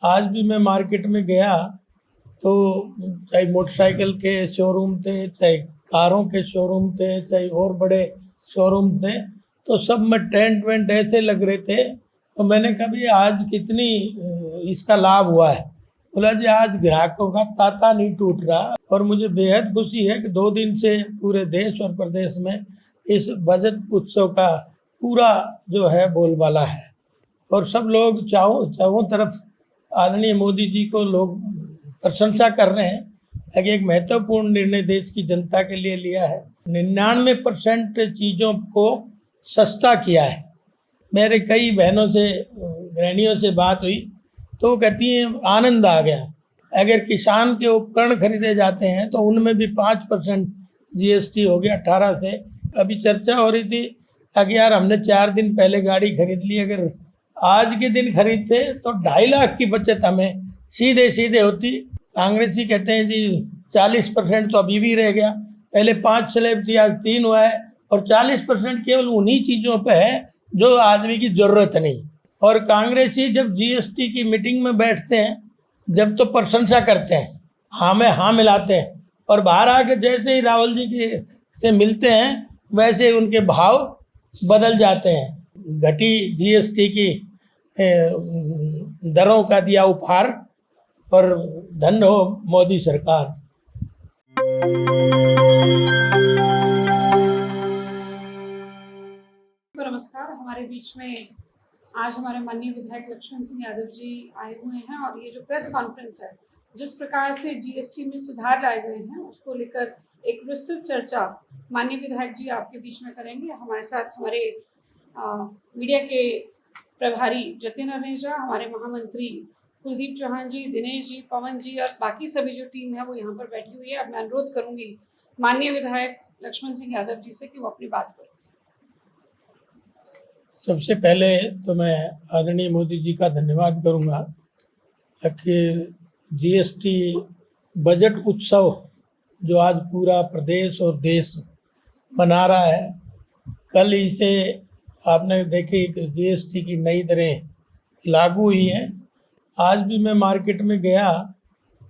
आज भी मैं मार्केट में गया तो चाहे मोटरसाइकिल के शोरूम थे, चाहे कारों के शोरूम थे, चाहे और बड़े शोरूम थे, तो सब में टेंट वेंट ऐसे लग रहे थे। तो मैंने कहा भी आज कितनी इसका लाभ हुआ है। बोला जी आज ग्राहकों का तांता नहीं टूट रहा। और मुझे बेहद खुशी है कि 2 दिन से पूरे देश और प्रदेश में इस बजट उत्सव का पूरा जो है बोलबाला है और सब लोग चारों तरफ आदरणीय मोदी जी को लोग प्रशंसा कर रहे हैं कि एक महत्वपूर्ण निर्णय देश की जनता के लिए लिया है। 99% चीज़ों को सस्ता किया है। मेरे कई बहनों से गृहिणियों से बात हुई तो वो कहती हैं आनंद आ गया। अगर किसान के उपकरण खरीदे जाते हैं तो उनमें भी 5% GST हो गया 18 से। अभी चर्चा हो रही थी कि यार हमने 4 दिन पहले गाड़ी खरीद ली, अगर आज के दिन खरीदते तो 2.5 लाख की बचत हमें सीधे सीधे होती। कांग्रेसी कहते हैं जी 40% तो अभी भी रह गया, पहले 5 स्लैब थी आज 3 हुआ है और 40% केवल उन्हीं चीज़ों पे है जो आदमी की ज़रूरत नहीं। और कांग्रेसी जब GST की मीटिंग में बैठते हैं जब तो प्रशंसा करते हैं, हाँ में हाँ मिलाते हैं, और बाहर आके जैसे ही राहुल जी के से मिलते हैं वैसे ही उनके भाव बदल जाते हैं। घटी GST की दरों का दिया उपहार और धन्य हो मोदी सरकार। नमस्कार, हमारे बीच में आज हमारे माननीय विधायक लक्ष्मण सिंह यादव जी आए हुए हैं और ये जो प्रेस कॉन्फ्रेंस है, जिस प्रकार से GST में सुधार लाए गए हैं उसको लेकर एक विस्तृत चर्चा माननीय विधायक जी आपके बीच में करेंगे। हमारे साथ हमारे मीडिया के प्रभारी जतिन अरेजा, हमारे महामंत्री कुलदीप चौहान जी, दिनेश जी, पवन जी और बाकी सभी जो टीम है वो यहाँ पर बैठी हुई है। अब मैं अनुरोध करूँगी माननीय विधायक लक्ष्मण सिंह यादव जी से कि वो अपनी बात करें। सबसे पहले तो मैं आदरणीय मोदी जी का धन्यवाद करूंगा कि GST बजट उत्सव जो आज पूरा प्रदेश और देश मना रहा है, कल इसे आपने देखी कि GST की नई दरें लागू हुई हैं। आज भी मैं मार्केट में गया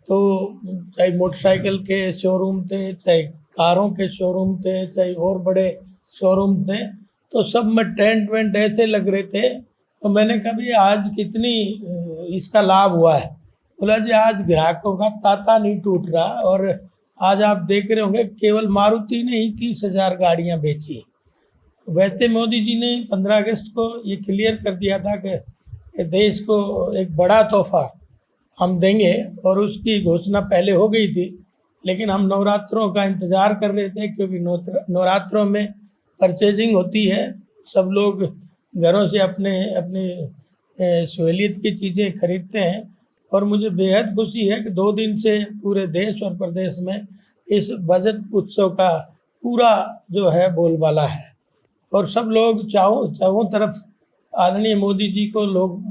तो चाहे मोटरसाइकिल के शोरूम थे, चाहे कारों के शोरूम थे, चाहे और बड़े शोरूम थे, तो सब में टेंट वेंट ऐसे लग रहे थे। तो मैंने कहा भी आज कितनी इसका लाभ हुआ है। बोला जी आज ग्राहकों का तांता नहीं टूट रहा। और आज आप देख रहे होंगे केवल मारुति ने ही 30,000 गाड़ियाँ बेची। वैसे मोदी जी ने 15 अगस्त को ये क्लियर कर दिया था कि देश को एक बड़ा तोहफा हम देंगे और उसकी घोषणा पहले हो गई थी, लेकिन हम नवरात्रों का इंतज़ार कर रहे थे क्योंकि नवरात्रों में परचेजिंग होती है, सब लोग घरों से अपने सहूलियत की चीज़ें खरीदते हैं। और मुझे बेहद खुशी है कि 2 दिन से पूरे देश और प्रदेश में इस बजट उत्सव का पूरा जो है बोलबाला है और सब लोग चारों तरफ आदरणीय मोदी जी को लोग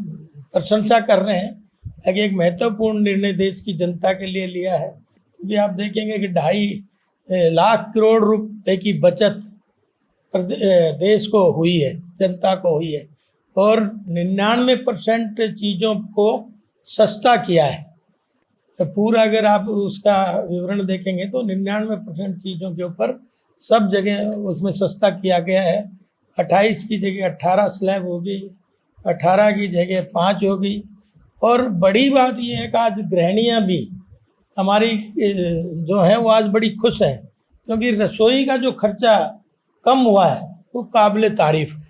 प्रशंसा कर रहे हैं कि एक महत्वपूर्ण निर्णय देश की जनता के लिए लिया है। क्योंकि आप देखेंगे कि 2.5 लाख करोड़ रुपए की बचत देश को हुई है, जनता को हुई है और 99% चीज़ों को सस्ता किया है। तो पूरा अगर आप उसका विवरण देखेंगे तो 99% चीज़ों के ऊपर सब जगह उसमें सस्ता किया गया है। 28 की जगह 18 स्लैब होगी, 18 की जगह 5 होगी। और बड़ी बात ये है कि आज गृहिणियाँ भी हमारी जो हैं वो आज बड़ी खुश हैं क्योंकि रसोई का जो खर्चा कम हुआ है वो काबिल तारीफ़ है।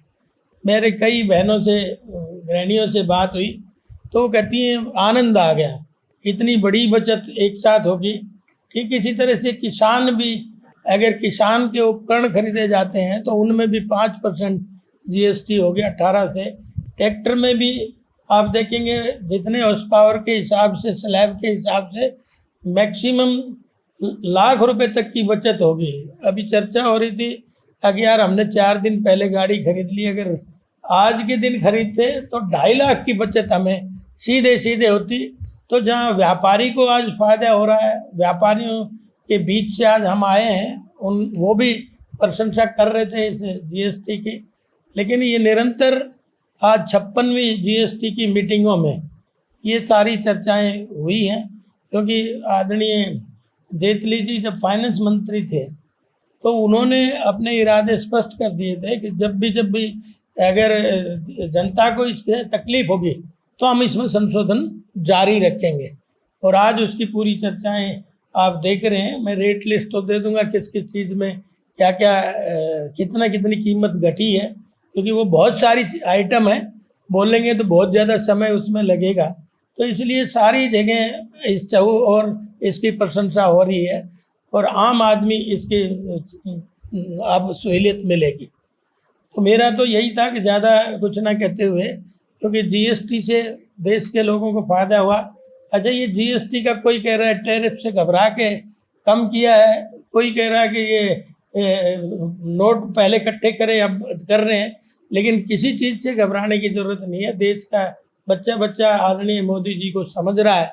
मेरे कई बहनों से गृहिणियों से बात हुई तो वो कहती हैं आनंद आ गया, इतनी बड़ी बचत एक साथ होगी। ठीक इसी तरह से किसान भी, अगर किसान के उपकरण खरीदे जाते हैं तो उनमें भी 5% GST हो गया 18 से। ट्रैक्टर में भी आप देखेंगे जितने हॉर्स पावर के हिसाब से, स्लैब के हिसाब से मैक्सिमम लाख रुपए तक की बचत होगी। अभी चर्चा हो रही थी कि यार हमने 4 दिन पहले गाड़ी खरीद ली, अगर आज के दिन खरीदते तो 2.5 लाख की बचत हमें सीधे सीधे होती। तो जहाँ व्यापारी को आज फ़ायदा हो रहा है, व्यापारियों के बीच से आज हम आए हैं, वो भी प्रशंसा कर रहे थे इस GST की। लेकिन ये निरंतर आज 56वीं GST की मीटिंगों में ये सारी चर्चाएं हुई हैं, क्योंकि आदरणीय जेटली जी जब फाइनेंस मंत्री थे तो उन्होंने अपने इरादे स्पष्ट कर दिए थे कि जब भी अगर जनता को इससे तकलीफ होगी तो हम इसमें संशोधन जारी रखेंगे। और आज उसकी पूरी चर्चाएं आप देख रहे हैं। मैं रेट लिस्ट तो दे दूंगा किस किस चीज़ में क्या क्या कितनी कीमत घटी है, क्योंकि वो बहुत सारी आइटम है, बोलेंगे तो बहुत ज़्यादा समय उसमें लगेगा। तो इसलिए सारी जगह इस चाहू और इसकी प्रशंसा हो रही है और आम आदमी इसकी अब सहूलियत मिलेगी। तो मेरा तो यही था कि ज़्यादा कुछ ना कहते हुए, क्योंकि जीएसटी से देश के लोगों को फ़ायदा हुआ। अच्छा, ये जीएसटी का कोई कह रहा है टैरिफ से घबरा के कम किया है, कोई कह रहा है कि ये नोट पहले इकट्ठे करे अब कर रहे हैं, लेकिन किसी चीज़ से घबराने की ज़रूरत नहीं है। देश का बच्चा आदरणीय मोदी जी को समझ रहा है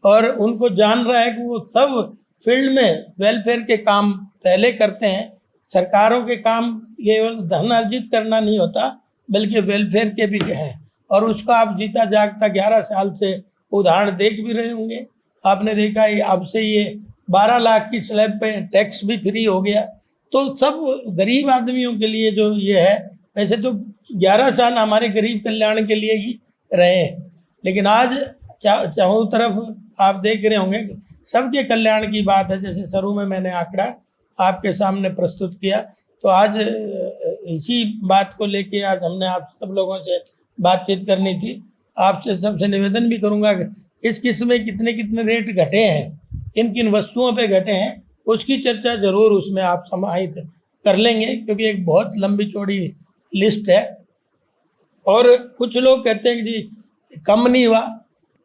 और उनको जान रहा है कि वो सब फील्ड में वेलफेयर के काम पहले करते हैं। सरकारों के काम केवल धन अर्जित करना नहीं होता, बल्कि वेलफेयर के भी हैं, और उसका आप जीता जागता 11 साल से उदाहरण देख भी रहे होंगे। आपने देखा ये अब से ये 12 लाख की स्लैब पे टैक्स भी फ्री हो गया। तो सब गरीब आदमियों के लिए जो ये है, वैसे तो 11 साल हमारे गरीब कल्याण के लिए ही रहे हैं, लेकिन आज चारों तरफ आप देख रहे होंगे सबके कल्याण की बात है। जैसे शुरू में मैंने आंकड़ा आपके सामने प्रस्तुत किया, तो आज इसी बात को लेके आज हमने आप सब लोगों से बातचीत करनी थी। आपसे सबसे निवेदन भी करूंगा कि किस किस में कितने कितने रेट घटे हैं, किन किन वस्तुओं पे घटे हैं, उसकी चर्चा ज़रूर उसमें आप समाहित कर लेंगे, क्योंकि एक बहुत लंबी चौड़ी लिस्ट है। और कुछ लोग कहते हैं कि जी कम नहीं हुआ,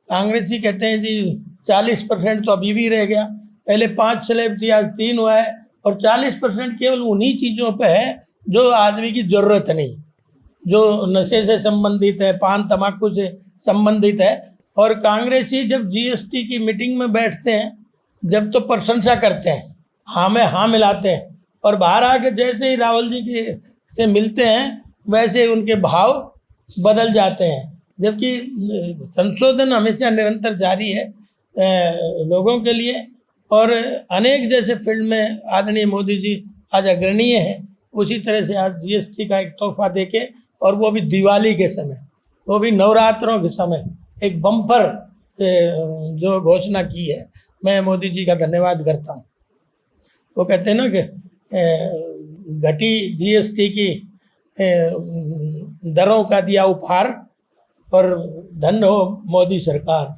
कांग्रेसी कहते हैं जी 40% तो अभी भी रह गया, पहले 5 स्लैब थी आज 3 हुआ है, और 40% केवल उन्हीं चीज़ों पे है जो आदमी की ज़रूरत नहीं, जो नशे से संबंधित है, पान तम्बाकू से संबंधित है। और कांग्रेसी जब जीएसटी की मीटिंग में बैठते हैं, जब तो प्रशंसा करते हैं, हाँ में हाँ मिलाते हैं, और बाहर आके जैसे ही राहुल जी के से मिलते हैं वैसे ही उनके भाव बदल जाते हैं। जबकि संशोधन हमेशा निरंतर जारी है लोगों के लिए, और अनेक जैसे फील्ड में आदरणीय मोदी जी आज अग्रणीय हैं। उसी तरह से आज जीएसटी का एक तोहफा देके, और वो भी दिवाली के समय, वो भी नवरात्रों के समय, एक बम्पर जो घोषणा की है, मैं मोदी जी का धन्यवाद करता हूँ। वो कहते हैं ना कि घटी जीएसटी की दरों का दिया उपहार, और धन्य हो मोदी सरकार।